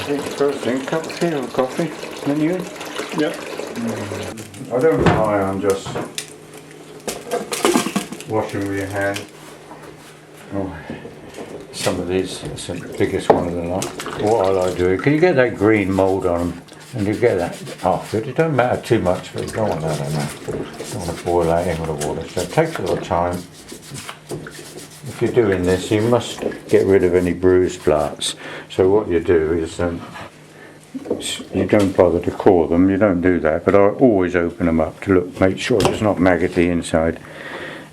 First thing, cup of tea or coffee. Then you? Yep. I don't rely on just washing with your hand. Oh, some of these, it's the biggest one of the lot. What I like doing, can you get that green mould on them? And you get that after it. It don't matter too much, but you don't want that in there. You don't want to boil that in with the water. So it takes a little time. If you're doing this, you must get rid of any bruised parts. So what you do is, you don't bother to core them. You don't do that. But I always open them up to look, make sure there's not maggoty inside.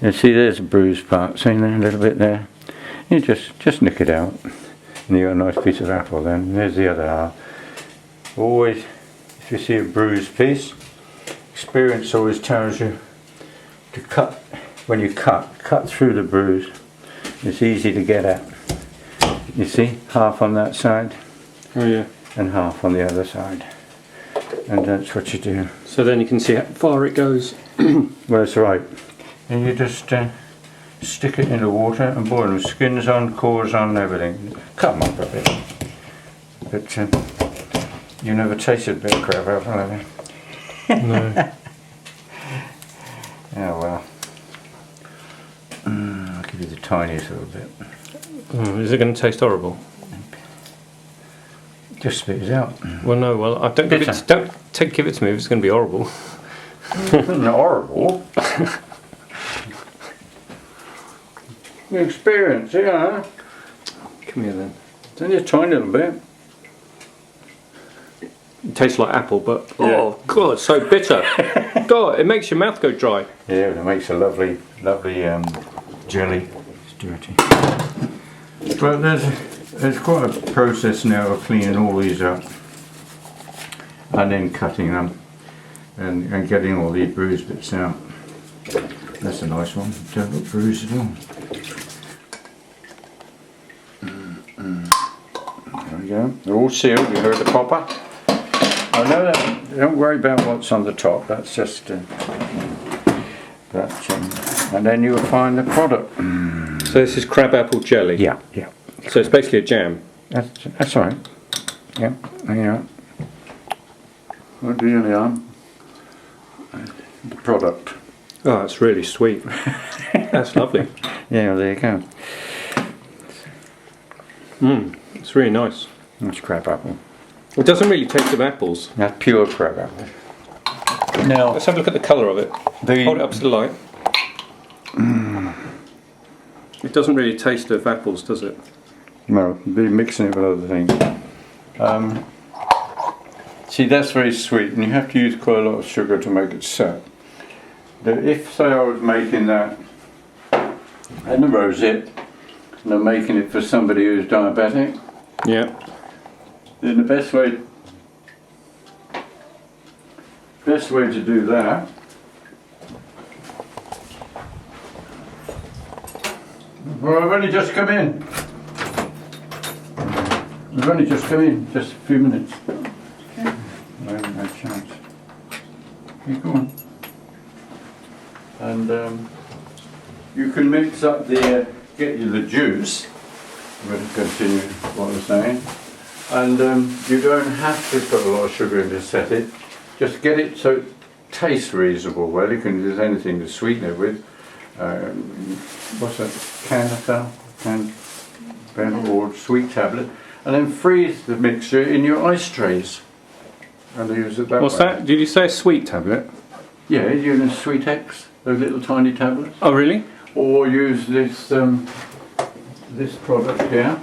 And see, there's a bruised part. See there, a little bit there. You just nick it out, and you got a nice piece of apple. Then and there's the other half. Always, if you see a bruised piece, experience always tells you to cut. When you cut through the bruise. It's easy to get at. You see, half on that side. Oh yeah. And half on the other side. And that's what you do. So then you can see how far it goes. Well, that's right. And you just stick it in the water and boil them. Skins on, cores on, everything. Cut them up a bit. But you never tasted a bit of crabapple, have you? No. Oh well. I'll give you the tiniest little bit. Is it going to taste horrible? Just spit it out. Well, no. Well, don't give it to me if it's going to be horrible. Not horrible. Experience, yeah. Come here then. It's only a tiny little bit. It tastes like apple, but Yeah. oh god, it's so bitter. God, it makes your mouth go dry. Yeah, it makes a lovely jelly. It's dirty. But there's quite a process now of cleaning all these up and then cutting them and getting all these bruised bits out. That's a nice one. Don't look bruised at all. There we go. They're all sealed. You heard the popper. I know that. Don't worry about what's on the top. That's just and then you'll find the product. So this is crabapple jelly. Yeah. So it's basically a jam. That's all right. Yeah. Yeah. What do you know? The product. Oh, it's really sweet. That's lovely. Yeah. There you go. It's really nice. That's crabapple. It doesn't really taste of apples. That's pure crabapple. Now Let's have a look at the colour of it. Hold it up to the light. It doesn't really taste of apples, does it? No, be mixing it with other things. See, that's very sweet, and you have to use quite a lot of sugar to make it set. If, say, I was making that and the rosette, and I'm making it for somebody who's diabetic, Yeah. then the best way to do that well, I've only just come in. Just a few minutes. I haven't had a chance. Okay, go on. And you can mix up get you the juice. I'm going to continue what I'm saying. And you don't have to put a lot of sugar in to set it. Just get it so it tastes reasonable. Well, you can use anything to sweeten it with. What's that? Canned or sweet tablet. And then freeze the mixture in your ice trays. And use it that What's way. that? Did you say a sweet tablet? Yeah, use Sweet X, those little tiny tablets. Oh, really? Or use this this product here.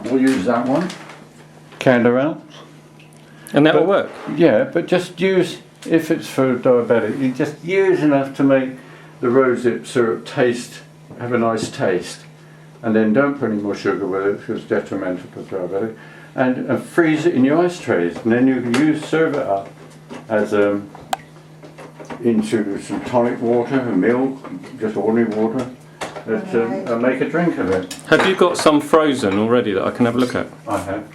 We'll use that one. Candle. And that will work? Yeah, but just use, if it's for diabetic, you just use enough to make the rosehip syrup have a nice taste. And then don't put any more sugar with it because it's detrimental to diabetic. And freeze it in your ice trays. And then you can serve it up as into some tonic water, milk, just ordinary water. And make a drink of it. Have you got some frozen already that I can have a look at? I have.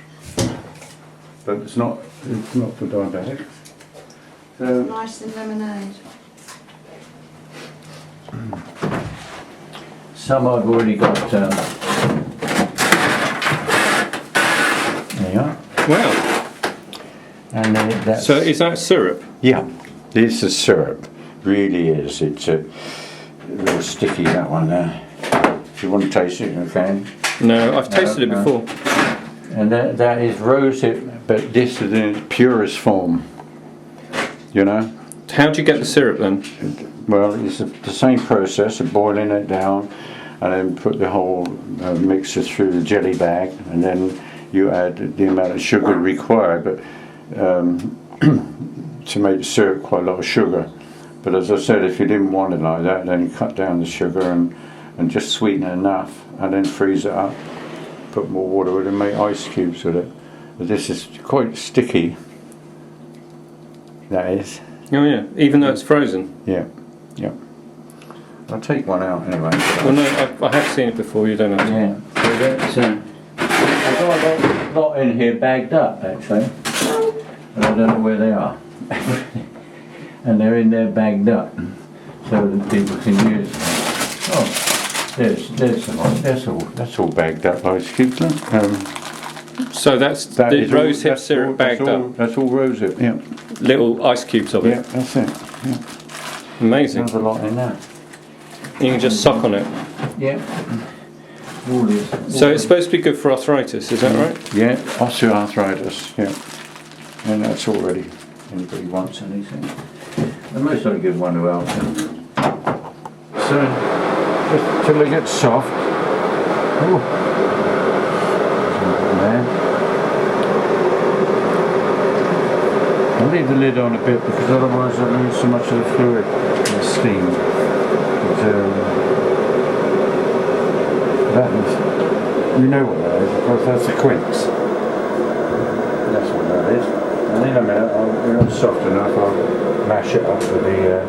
But it's not for diabetics. So, Nice in lemonade. Some I've already got. There you are. Wow. And then that's. So is that syrup? Yeah, this is syrup. Really is. It's a little sticky, that one there. If you want to taste it, you can. No, I've tasted it before. And that is rosehip, but this is in its purest form. You know? How do you get the syrup then? Well, it's the same process of boiling it down and then put the whole mixture through the jelly bag, and then you add the amount of sugar required, but to make the syrup quite a lot of sugar. But as I said, if you didn't want it like that, then you cut down the sugar and just sweeten it enough, and then freeze it up, put more water with it and make ice cubes with it. But this is quite sticky, that is. Oh yeah, even though it's frozen. Yeah, yeah. I'll take one out anyway. Well, no, I have seen it before. You don't have to. Yeah. So that's, I've got a lot in here bagged up actually, but I don't know where they are. And they're in there bagged up, so that people can use them. Oh, there's some. That's all bagged up ice cubes. So that's That the is all- rosehip that's syrup all- bagged that's all- up. That's all rosehip. Yeah. Little ice cubes of Yeah, it. that's it. Yeah. Amazing. There's a lot in that. You can just suck on it. Yeah. All this. So it's supposed to be good for arthritis, is that right? Yeah, osteoarthritis. Yeah. And that's already anybody wants anything. And most of them give one to else. So just till they get soft. Oh. There. I'll leave the lid on a bit because otherwise I'll lose so much of the fluid and steam. But, that is, you know what that is, of course that's a Quince. That's what that is. And in a minute, when it's soft enough, I'll mash it up with the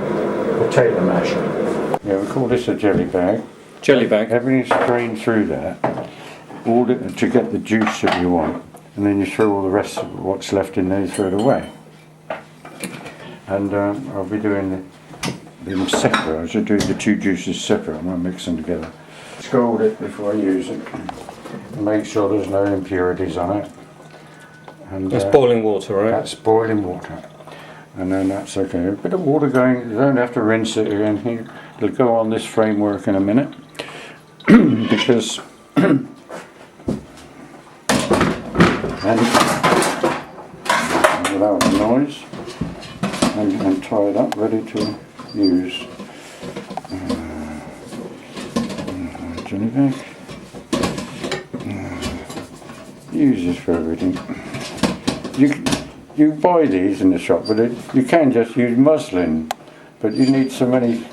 potato masher. Yeah, we call this a jelly bag. Jelly bag. Everything's drained through there, all to get the juice that you want, and then you throw all the rest of what's left in there, you throw it away. And I'll be doing them separate. I should do the two juices separate. I'm going to mix them together. Scald it before I use it. And make sure there's no impurities on it. And That's boiling water, right? that's boiling water. And then that's okay. A bit of water going, you don't have to rinse it again. It'll go on this framework in a minute. Because and without noise. And tie it up, ready to use. Jelly bag. Use this for everything. You buy these in the shop, but you can just use muslin, but you need so many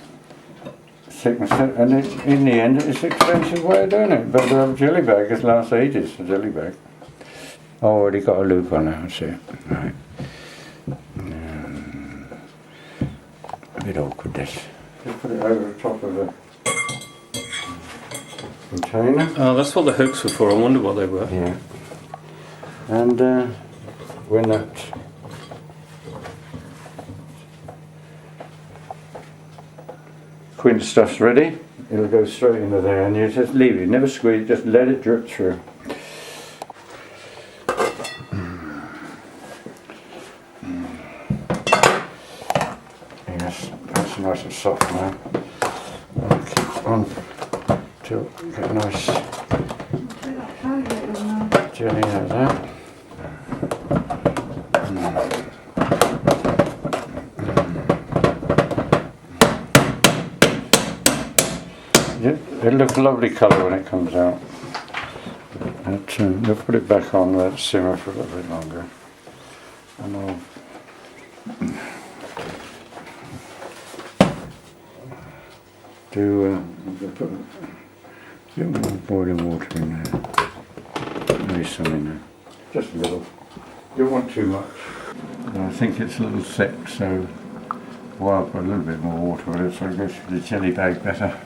thickness, and in the end it's an expensive way of doing it. But a jelly bag has last ages. A jelly bag. I've already got a loop on it. I see it. Right. A bit awkward this. Just put it over the top of the container. Oh, that's what the hooks were for. I wonder what they were. Yeah. And when that Quince stuff's ready, it'll go straight into there, and you just leave it. Never squeeze. Just let it drip through. Yes, that's nice and soft now. I'll keep on till we get a nice jelly out of that. It'll look a lovely colour when it comes out. We'll put it back on, let it simmer for a little bit longer. And I'll put a bit more boiling water in there. Maybe some in there. Just a little. You don't want too much. And I think it's a little thick, so I'll put a little bit more water in it so it goes through the jelly bag better.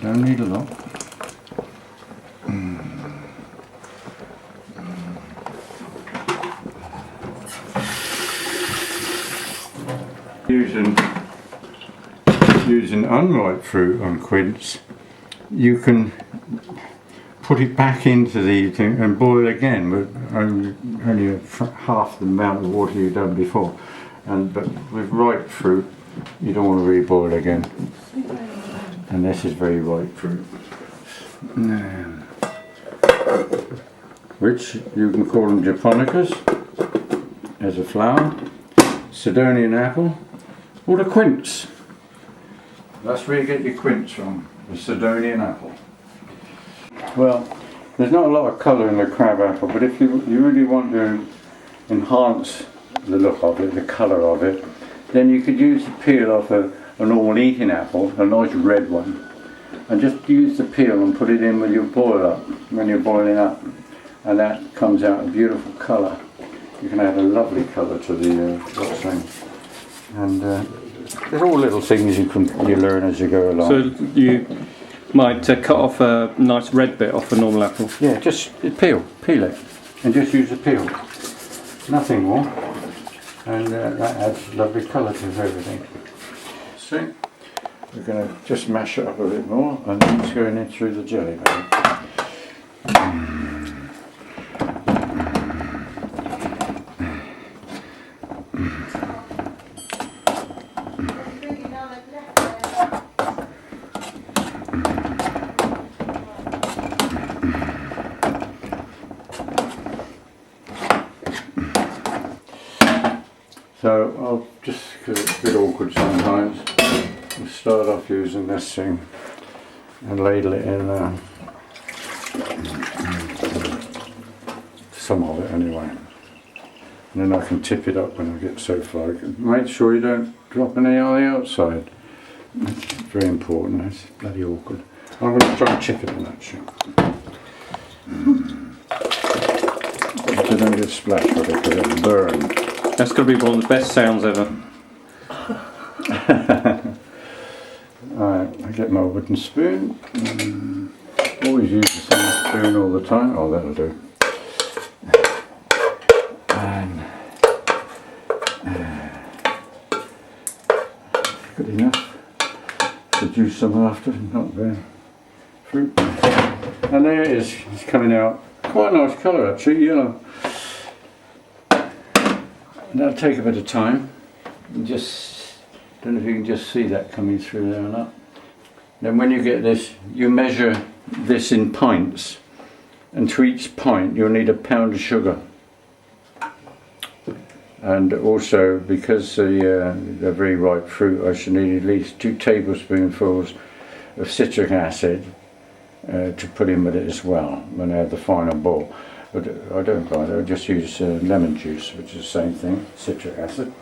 Don't need a lot. using unripe fruit on quince, you can put it back into the thing and boil again with only half the amount of water you've done before. But with ripe fruit, you don't want to reboil again. And this is very ripe fruit. Which you can call them japonicas as a flower, Sidonian apple, or the quince. That's where you get your quince from, the Sidonian apple. Well, there's not a lot of colour in the crab apple, but if you really want to enhance the look of it, the colour of it, then you could use the peel off a normal eating apple, a nice red one, and just use the peel and put it in when you're boiling up, and that comes out a beautiful colour. You can add a lovely colour to the thing. And there's all little things you learn as you go along. So you might cut off a nice red bit off a normal apple. Yeah, just peel it, and just use the peel. Nothing more. And that adds lovely colour to everything. See, we're going to just mash it up a bit more, and then it's going in through the jelly bag. So I'll just, because it's a bit awkward sometimes, we'll start off using this thing and ladle it in some of it anyway. And then I can tip it up when I get so far. Make sure you don't drop any on the outside. That's very important, that's bloody awkward. I'm going to try and chip it in actually. So don't get splashed with it because it'll burn. That's going to be one of the best sounds ever. Alright, I get my wooden spoon. Always use the same spoon all the time. Oh, that'll do. And good enough. Produce some after, not bad. Fruit. And there it is. It's coming out. Quite a nice colour actually, yellow. That'll take a bit of time. Just don't know if you can just see that coming through there or not. Then when you get this, you measure this in pints, and to each pint you'll need 1 pound of sugar. And also, because they're very ripe fruit, I should need at least 2 tablespoonfuls of citric acid to put in with it as well when I have the final boil. But I don't like it, I just use lemon juice, which is the same thing, citric acid.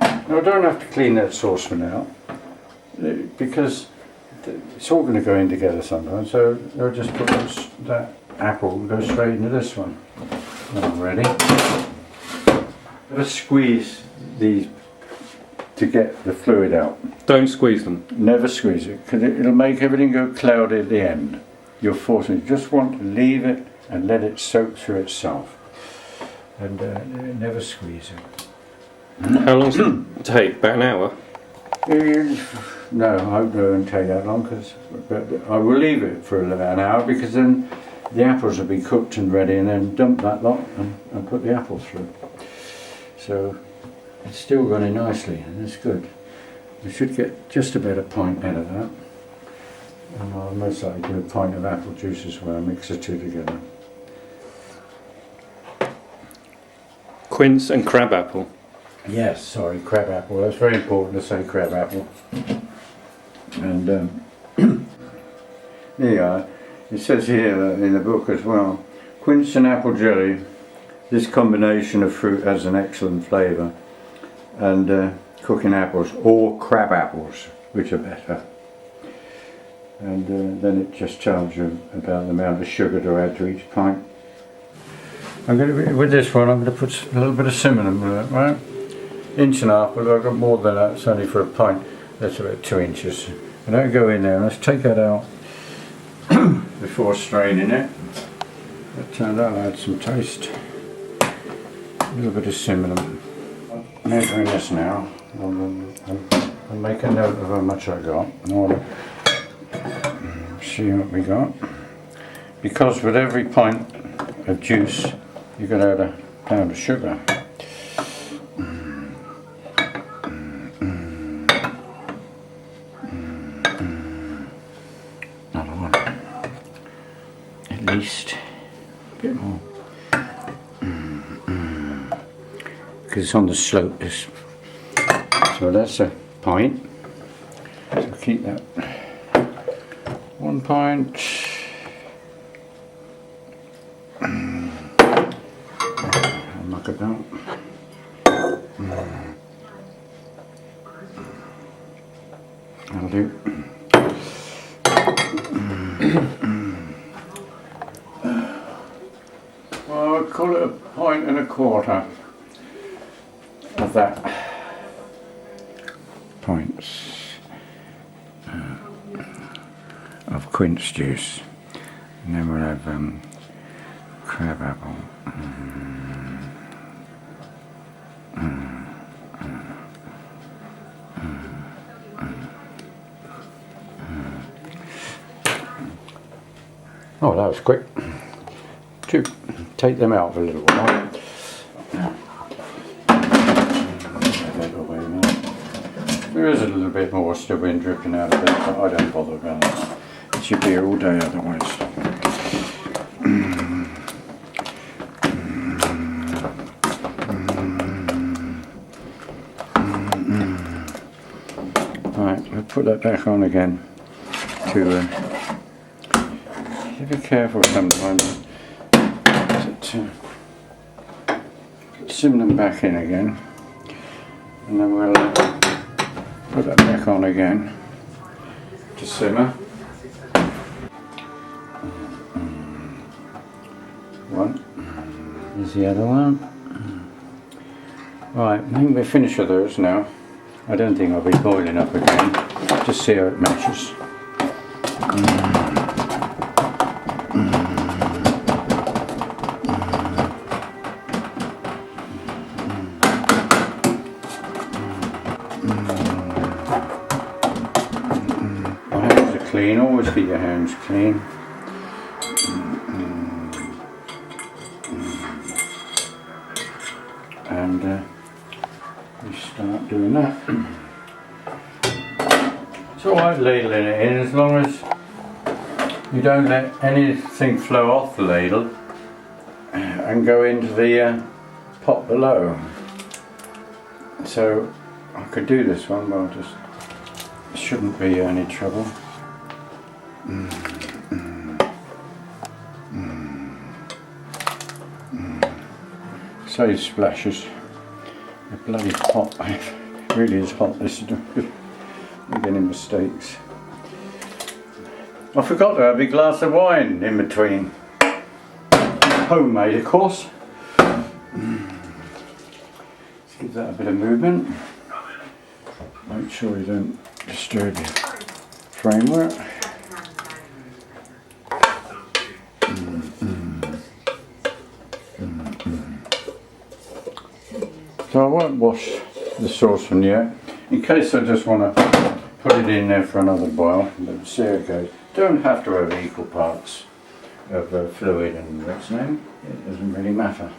Now I don't have to clean that saucepan out, because it's all going to go in together sometimes, so I'll just put that apple and go straight into this one. When I'm ready. Let's squeeze these to get the fluid out. Don't squeeze them. Never squeeze it, because it'll make everything go cloudy at the end. You're forcing it. You just want to leave it and let it soak through itself. And never squeeze it. How long does it take? About an hour? No, I hope it won't take that long, but I will leave it for about an hour, because then the apples will be cooked and ready, and then dump that lot and put the apples through. So it's still running nicely, and it's good. We should get just about a pint out of that. And I'll most likely do a pint of apple juice as well, mix the two together. Quince and crabapple. Yes, sorry, crabapple. That's very important to say crabapple. And there you are. It says here in the book as well, quince and apple jelly, this combination of fruit has an excellent flavour. And cooking apples, or crab apples, which are better. And then it just tells you about the amount of sugar to add to each pint. With this one, I'm going to put a little bit of cinnamon with it, right? 1.5 inches, but I've got more than that. It's only for a pint. That's about 2 inches. And I'll go in there. Let's take that out before straining it. And I'll add some taste. A little bit of cinnamon. I'm measuring this now. I'll make a note of how much I got. I'll see what we got. Because with every pint of juice, you can add a pound of sugar. Another one. At least a bit more. Because it's on the slope. So that's a pint. So keep that. 1 pint. I'll knock it down. That'll do. Well, I'll call it a pint and a quarter of that. Pints of quince juice, and then we'll have crabapple. Oh, that was quick. To take them out for a little while. There is a little bit more still been dripping out of it, but I don't bother about it. It should be here all day otherwise. Right, we'll put that back on again. Be careful sometimes. Sim them back in again, and then we'll put that back on again to simmer. One. Here's the other one. Right, I think we're finished with those now. I don't think I'll be boiling up again. Just see how it matches. Clean, always keep your hands clean. And we start doing that. It's alright ladling it in as long as you don't let anything flow off the ladle and go into the pot below. So I could do this one, but just shouldn't be any trouble. Save splashes. They're bloody hot. It really is hot. This is making any mistakes. I forgot to have a glass of wine in between. Homemade, of course. Let's give that a bit of movement. Make sure you don't disturb your framework. So I won't wash the saucepan yet, in case I just want to put it in there for another boil. But see how it goes. Don't have to have equal parts of fluid and what's name. It doesn't really matter.